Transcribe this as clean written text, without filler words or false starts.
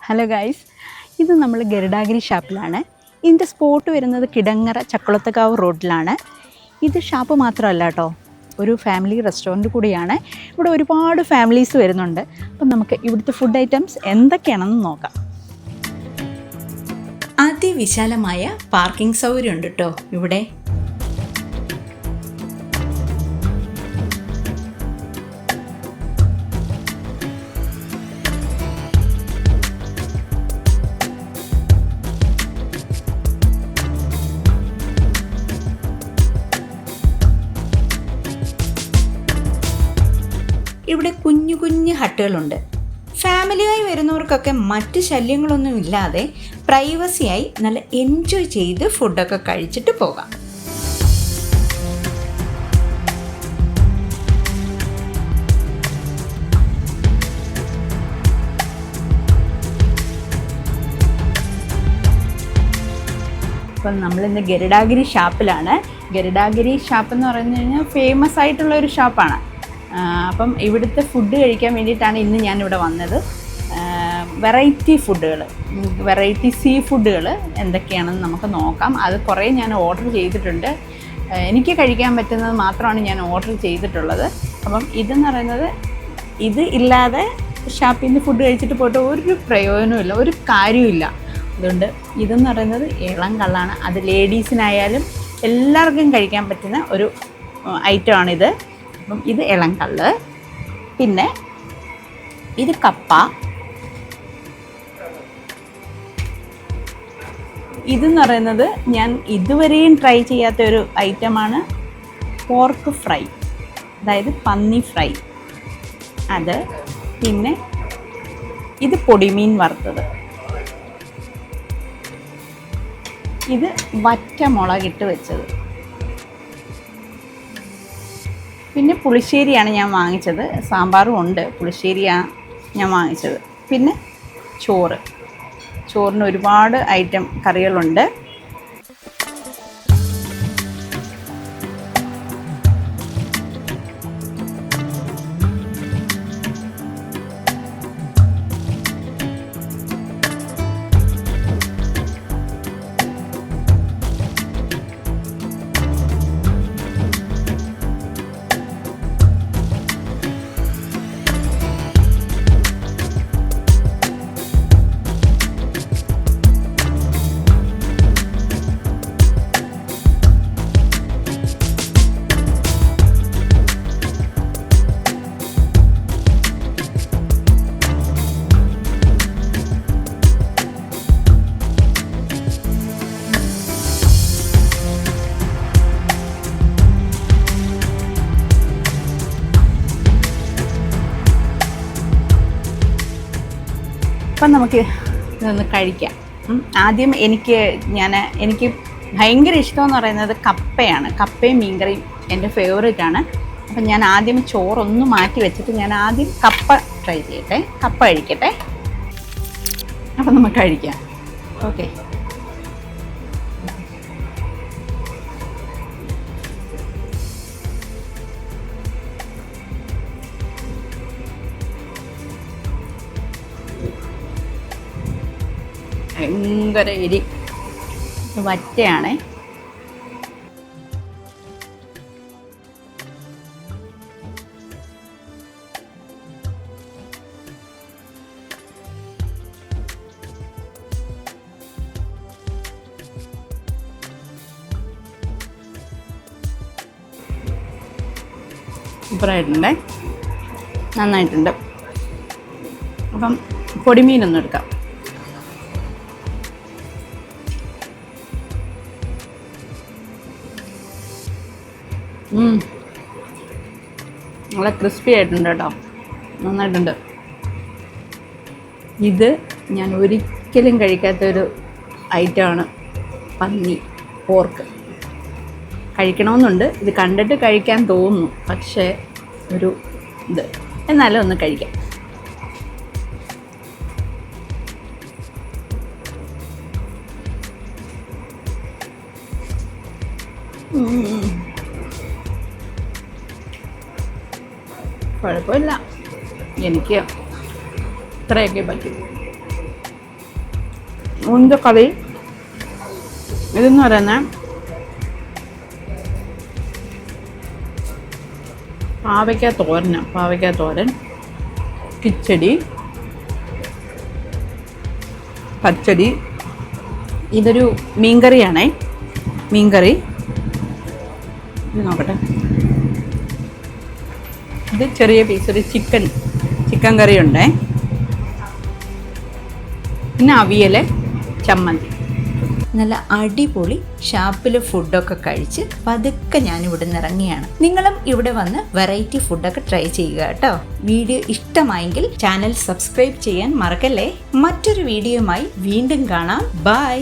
Hello guys, ഇത് നമ്മൾ ഗരുഡാഗിരി ഷാപ്പിലാണ്. ഇതിൻ്റെ സ്പോട്ട് വരുന്നത് കിടങ്ങറ ചക്കുളത്തക്കാവ് റോഡിലാണ്. ഇത് ഷാപ്പ് മാത്രമല്ല കേട്ടോ, ഒരു ഫാമിലി റെസ്റ്റോറൻറ്റ് കൂടിയാണ്. ഇവിടെ ഒരുപാട് ഫാമിലീസ് വരുന്നുണ്ട്. അപ്പം നമുക്ക് ഇവിടുത്തെ ഫുഡ് ഐറ്റംസ് എന്തൊക്കെയാണെന്ന് നോക്കാം. അതിവിശാലമായ പാർക്കിംഗ് സൗകര്യം ഉണ്ട് കേട്ടോ ഇവിടെ. ഇവിടെ കുഞ്ഞു കുഞ്ഞു ഹട്ടുകളുണ്ട്. ഫാമിലിയായി വരുന്നവർക്കൊക്കെ മറ്റ് ശല്യങ്ങളൊന്നും ഇല്ലാതെ പ്രൈവസിയായി നല്ല എൻജോയ് ചെയ്ത് ഫുഡൊക്കെ കഴിച്ചിട്ട് പോകാം. അപ്പം നമ്മളിന്ന് ഗരുഡാഗിരി ഷാപ്പിലാണ്. ഗരുഡാഗിരി ഷാപ്പ് എന്ന് പറഞ്ഞു കഴിഞ്ഞാൽ ഫേമസ് ആയിട്ടുള്ള ഒരു ഷാപ്പാണ്. അപ്പം ഇവിടുത്തെ ഫുഡ് കഴിക്കാൻ വേണ്ടിയിട്ടാണ് ഇന്ന് ഞാനിവിടെ വന്നത്. വെറൈറ്റി ഫുഡുകൾ, വെറൈറ്റി സീ ഫുഡുകൾ എന്തൊക്കെയാണെന്ന് നമുക്ക് നോക്കാം. അത് കുറേ ഞാൻ ഓർഡർ ചെയ്തിട്ടുണ്ട്. എനിക്ക് കഴിക്കാൻ പറ്റുന്നത് മാത്രമാണ് ഞാൻ ഓർഡർ ചെയ്തിട്ടുള്ളത്. അപ്പം ഇതെന്ന് പറയുന്നത്, ഇത് ഇല്ലാതെ ഷാപ്പിൽ നിന്ന് ഫുഡ് കഴിച്ചിട്ട് പോയിട്ട് ഒരു പ്രയോജനമില്ല, ഒരു കാര്യമില്ല. അതുകൊണ്ട് ഇതെന്ന് പറയുന്നത് ഇളം കള്ളാണ്. അത് ലേഡീസിനായാലും എല്ലാവർക്കും കഴിക്കാൻ പറ്റുന്ന ഒരു ഐറ്റമാണിത്. അപ്പം ഇത് ഇളം കള്ള്, പിന്നെ ഇത് കപ്പ, ഇതെന്ന് പറയുന്നത് ഞാൻ ഇതുവരെയും ട്രൈ ചെയ്യാത്തൊരു ഐറ്റമാണ് പോർക്ക് ഫ്രൈ, അതായത് പന്നി ഫ്രൈ. അത് പിന്നെ ഇത് പൊടിമീൻ വറുത്തത്, ഇത് വറ്റ മുളകിട്ട് വെച്ചത്, പിന്നെ പുളിശ്ശേരിയാണ് ഞാൻ വാങ്ങിച്ചത്. സാമ്പാറും ഉണ്ട്, പുളിശ്ശേരിയാണ് ഞാൻ വാങ്ങിച്ചത്. പിന്നെ ചോറിന് ഒരുപാട് ഐറ്റം കറികളുണ്ട്. അപ്പം നമുക്ക് ഇതൊന്ന് കഴിക്കാം. ആദ്യം എനിക്ക് ഭയങ്കര ഇഷ്ടമെന്ന് പറയുന്നത് കപ്പയാണ്. കപ്പയും മീൻകറിയും എൻ്റെ ഫേവറേറ്റാണ്. അപ്പം ഞാൻ ആദ്യം ചോറൊന്ന് മാറ്റി വെച്ചിട്ട് ഞാൻ ആദ്യം കപ്പ ട്രൈ ചെയ്യട്ടെ, കപ്പ കഴിക്കട്ടെ. അപ്പം നമുക്ക് കഴിക്കാം. ഓക്കെ. ഭയങ്കര എരി, വറ്റയാണ്. സൂപ്പറായിട്ടുണ്ട്, നന്നായിട്ടുണ്ട്. അപ്പം പൊടിമീനൊന്നും എടുക്കാം. നല്ല ക്രിസ്പി ആയിട്ടുണ്ട് കേട്ടോ, നന്നായിട്ടുണ്ട്. ഇത് ഞാൻ ഒരിക്കലും കഴിക്കാത്തൊരു ഐറ്റമാണ് പന്നി, പോർക്ക്. കഴിക്കണമെന്നുണ്ട്, ഇത് കണ്ടിട്ട് കഴിക്കാൻ തോന്നുന്നു, പക്ഷേ ഒരു ഇത് എന്നാലും ഒന്ന് കഴിക്കാം. കുഴപ്പമില്ല, എനിക്ക് ഇത്രയൊക്കെ പറ്റും. ഉണ്ടക്കറി. ഇതെന്ന് പറയുന്നത് പാവയ്ക്ക തോരൻ, കിച്ചടി, പച്ചടി. ഇതൊരു മീൻകറിയാണേ, മീൻകറി. ഇത് നോക്കട്ടെ, ഇത് ചെറിയ പീസ് ഒരു ചിക്കൻ കറി ഉണ്ടേ. പിന്നെ അവിയൽ, ചമ്മന്തി. നല്ല അടിപൊളി ഷാപ്പിൽ ഫുഡൊക്കെ കഴിച്ച് പതുക്കെ ഞാൻ ഇവിടെ നിന്ന് ഇറങ്ങിയാണ്. നിങ്ങളും ഇവിടെ വന്ന് വെറൈറ്റി ഫുഡൊക്കെ ട്രൈ ചെയ്യുക കേട്ടോ. വീഡിയോ ഇഷ്ടമായെങ്കിൽ ചാനൽ സബ്സ്ക്രൈബ് ചെയ്യാൻ മറക്കല്ലേ. മറ്റൊരു വീഡിയോയുമായി വീണ്ടും കാണാം. ബൈ.